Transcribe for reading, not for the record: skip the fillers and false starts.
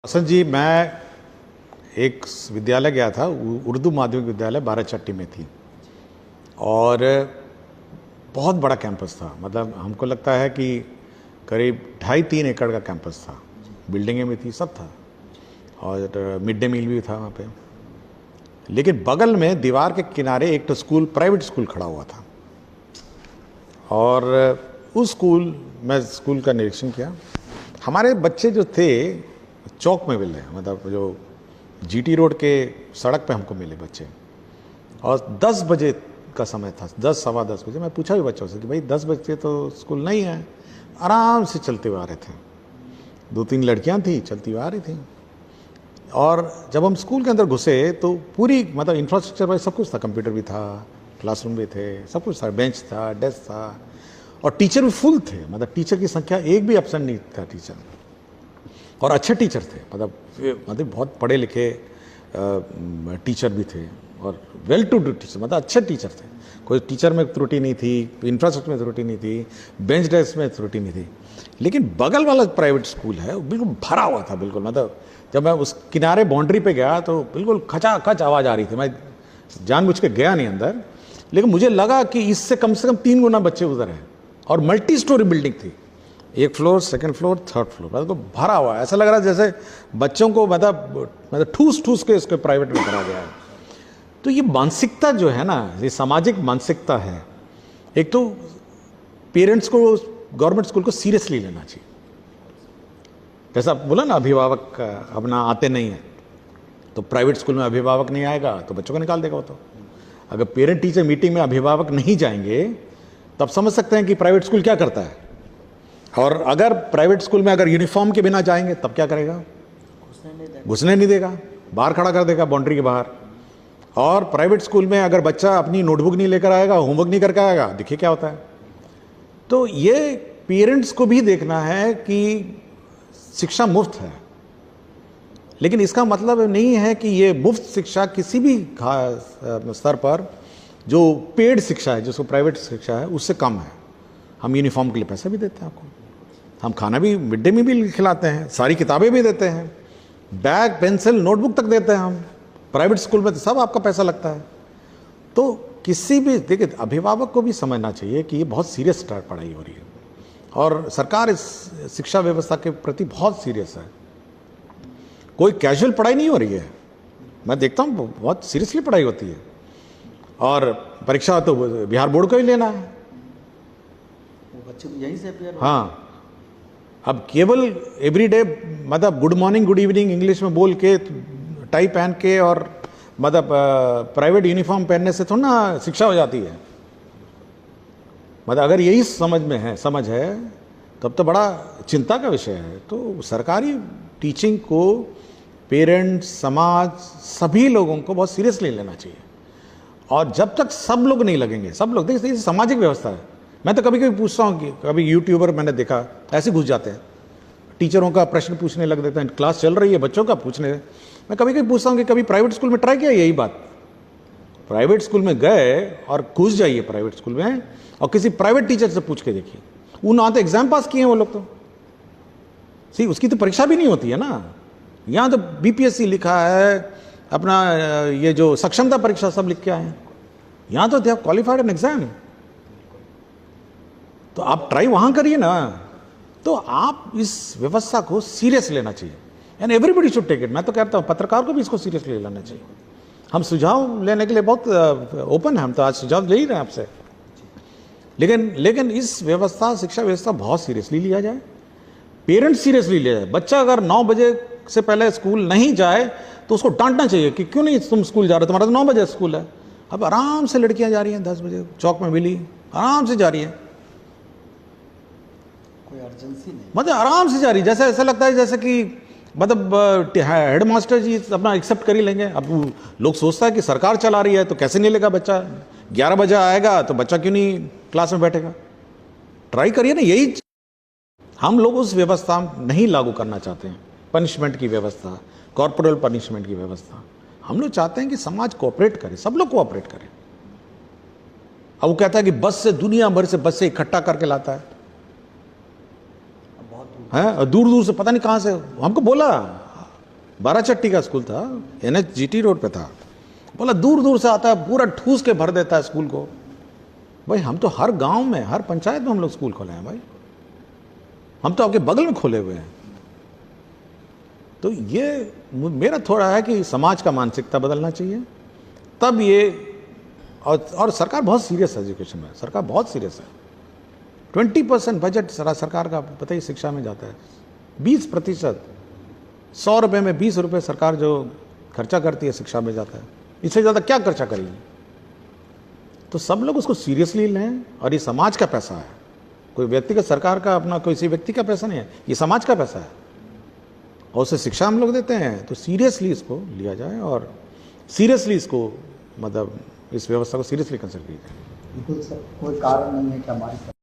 हसन जी, मैं एक विद्यालय गया था, उर्दू माध्यमिक विद्यालय बाराचट्टी में थी और बहुत बड़ा कैंपस था। मतलब हमको लगता है कि करीब 2.5-3 एकड़ का कैंपस था। बिल्डिंगें भी थी, सब था और मिड डे मील भी था वहाँ पे। लेकिन बगल में दीवार के किनारे एक तो स्कूल, प्राइवेट स्कूल खड़ा हुआ था और उस स्कूल का निरीक्षण किया। हमारे बच्चे जो थे चौक में मिले, मतलब जो जीटी रोड के सड़क पे हमको मिले बच्चे, और 10 बजे का समय था, 10 सवा 10 बजे। मैं पूछा भी बच्चों से कि भाई 10 बजे तो स्कूल नहीं है। आराम से चलते हुए आ रहे थे, 2-3 लड़कियां थी चलती हुई आ रही थी। और जब हम स्कूल के अंदर घुसे तो पूरी मतलब इंफ्रास्ट्रक्चर वाइज सब कुछ था, कंप्यूटर भी था, क्लासरूम भी थे, सब कुछ था, बेंच था, डेस्क था और टीचर भी फुल थे। मतलब टीचर की संख्या एक भी एब्सेंट नहीं था टीचर, और अच्छे टीचर थे। मतलब बहुत पढ़े लिखे टीचर भी थे और वेल टू डू टीचर, मतलब अच्छे टीचर थे। कोई टीचर में त्रुटि नहीं थी, इंफ्रास्ट्रक्चर में त्रुटि नहीं थी, बेंच डेस्क में त्रुटि नहीं थी। लेकिन बगल वाला प्राइवेट स्कूल है बिल्कुल भरा हुआ था, बिल्कुल। मतलब जब मैं उस किनारे बाउंड्री पे गया तो बिल्कुल खचाखच आवाज़ आ रही थी। मैं जानबूझ के गया नहीं अंदर, लेकिन मुझे लगा कि इससे कम से कम 3 गुना बच्चे उधर हैं। और मल्टी स्टोरी बिल्डिंग थी, 1 floor, 2nd floor, 3rd floor, मतलब भरा हुआ है। ऐसा लग रहा है जैसे बच्चों को मतलब ठूस के उसके प्राइवेट में करा गया है। तो ये मानसिकता जो है ना, ये सामाजिक मानसिकता है। एक तो पेरेंट्स को गवर्नमेंट स्कूल को सीरियसली लेना चाहिए। जैसा बोला ना, अभिभावक अपना आते नहीं है, तो प्राइवेट स्कूल में अभिभावक नहीं आएगा तो बच्चों को निकाल देगा वो। तो अगर पेरेंट टीचर मीटिंग में अभिभावक नहीं जाएंगे तब समझ सकते हैं कि प्राइवेट स्कूल क्या करता है। और अगर प्राइवेट स्कूल में अगर यूनिफॉर्म के बिना जाएंगे तब क्या करेगा? घुसने नहीं देगा, बाहर खड़ा कर देगा, बाउंड्री के बाहर। और प्राइवेट स्कूल में अगर बच्चा अपनी नोटबुक नहीं लेकर आएगा, होमवर्क नहीं करके आएगा, देखिए क्या होता है। तो ये पेरेंट्स को भी देखना है कि शिक्षा मुफ्त है, लेकिन इसका मतलब नहीं है कि ये मुफ्त शिक्षा किसी भी स्तर पर जो पेड शिक्षा है, जिसको प्राइवेट शिक्षा है, उससे कम है। हम यूनिफॉर्म के लिए पैसे भी देते हैं आपको, हम खाना भी मिड डे में भी खिलाते हैं, सारी किताबें भी देते हैं, बैग, पेंसिल, नोटबुक तक देते हैं हम। प्राइवेट स्कूल में तो सब आपका पैसा लगता है। तो किसी भी, देखिए, अभिभावक को भी समझना चाहिए कि ये बहुत सीरियस पढ़ाई हो रही है और सरकार इस शिक्षा व्यवस्था के प्रति बहुत सीरियस है। कोई कैजुअल पढ़ाई नहीं हो रही है। मैं देखता हूँ बहुत सीरियसली पढ़ाई होती है। और परीक्षा तो बिहार बोर्ड को ही लेना है, बच्चे यहीं से हाँ। अब केवल एवरीडे मतलब good morning, good evening English में बोल के, टाई पहन के और मतलब प्राइवेट यूनिफॉर्म पहनने से थोड़ा ना शिक्षा हो जाती है। मतलब अगर यही समझ है तब तो बड़ा चिंता का विषय है। तो सरकारी टीचिंग को पेरेंट्स, समाज, सभी लोगों को बहुत सीरियसली लेना चाहिए। और जब तक सब लोग नहीं लगेंगे, सब लोग, देखिए सामाजिक व्यवस्था है। मैं तो कभी कभी पूछता हूँ कि कभी यूट्यूबर मैंने देखा ऐसे घुस जाते हैं, टीचरों का प्रश्न पूछने लग देते हैं, क्लास चल रही है बच्चों का पूछने। मैं कभी कभी पूछता हूँ कि कभी प्राइवेट स्कूल में ट्राई किया यही बात? प्राइवेट स्कूल में गए और घुस जाइए प्राइवेट स्कूल में और किसी प्राइवेट टीचर से पूछ के देखिए, वो ना तो एग्जाम पास किए हैं वो लोग, तो उसकी तो परीक्षा भी नहीं होती है ना। यहाँ तो बीपीएससी लिखा है, अपना ये जो सक्षमता परीक्षा सब लिख के आए हैं। यहाँ तो they have qualified an exam. तो आप ट्राई वहां करिए ना। तो आप इस व्यवस्था को सीरियस लेना चाहिए, and everybody should take it. मैं तो कहता हूँ पत्रकार को भी इसको सीरियसली लेना चाहिए। हम सुझाव लेने के लिए बहुत ओपन है, हम तो आज सुझाव ले ही रहे हैं आपसे। लेकिन इस व्यवस्था, शिक्षा व्यवस्था बहुत सीरियसली लिया जाए, पेरेंट्स सीरियसली लिया जाए। बच्चा अगर 9 बजे से पहले स्कूल नहीं जाए तो उसको डांटना चाहिए कि क्यों नहीं तुम स्कूल जा रहे हो, तुम्हारा तो 9 बजे स्कूल है। अब आराम से लड़कियां जा रही हैं 10 बजे, चौक में मिली, आराम से जा रही है, कोई अर्जेंसी नहीं, मतलब आराम से जा रही। जैसे ऐसा लगता है जैसे कि मतलब हेड मास्टर जी अपना एक्सेप्ट कर ही लेंगे। अब लोग सोचता है कि सरकार चला रही है तो कैसे नहीं लेगा बच्चा, 11 बजे आएगा तो बच्चा क्यों नहीं क्लास में बैठेगा। ट्राई करिए ना। यही हम लोग उस व्यवस्था नहीं लागू करना चाहते हैं, पनिशमेंट की व्यवस्था, कॉर्पोरल पनिशमेंट की व्यवस्था। हम लोग चाहते हैं कि समाज कोऑपरेट करे, सब लोग कोऑपरेट करें। अब वो कहता है कि बस से, दुनिया भर से बस से इकट्ठा करके लाता है, दूर दूर से, पता नहीं कहाँ से। हमको बोला बाराचट्टी का स्कूल था, NH-GT रोड पे था। बोला दूर दूर से आता है, पूरा ठूस के भर देता है स्कूल को। भाई हम तो हर गांव में, हर पंचायत में हम लोग स्कूल खोले हैं भाई, हम तो आपके बगल में खोले हुए हैं। तो ये मेरा थोड़ा है कि समाज का मानसिकता बदलना चाहिए, तब ये। और सरकार बहुत सीरियस है एजुकेशन में, सरकार बहुत सीरियस है। 20% बजट सरकार का पता ही शिक्षा में जाता है। 20%, 100 रुपये में 20 रुपये सरकार जो खर्चा करती है शिक्षा में जाता है, इससे ज़्यादा क्या खर्चा करेगी। तो सब लोग उसको सीरियसली लें, और ये समाज का पैसा है, कोई व्यक्तिगत सरकार का अपना किसी व्यक्ति का पैसा नहीं है, ये समाज का पैसा है, और उसे शिक्षा हम लोग देते हैं। तो सीरियसली इसको लिया जाए, और सीरियसली इसको मतलब इस व्यवस्था को सीरियसली कंसिडर किया जाए। बिल्कुल सर, कोई कारण नहीं है कि हमारी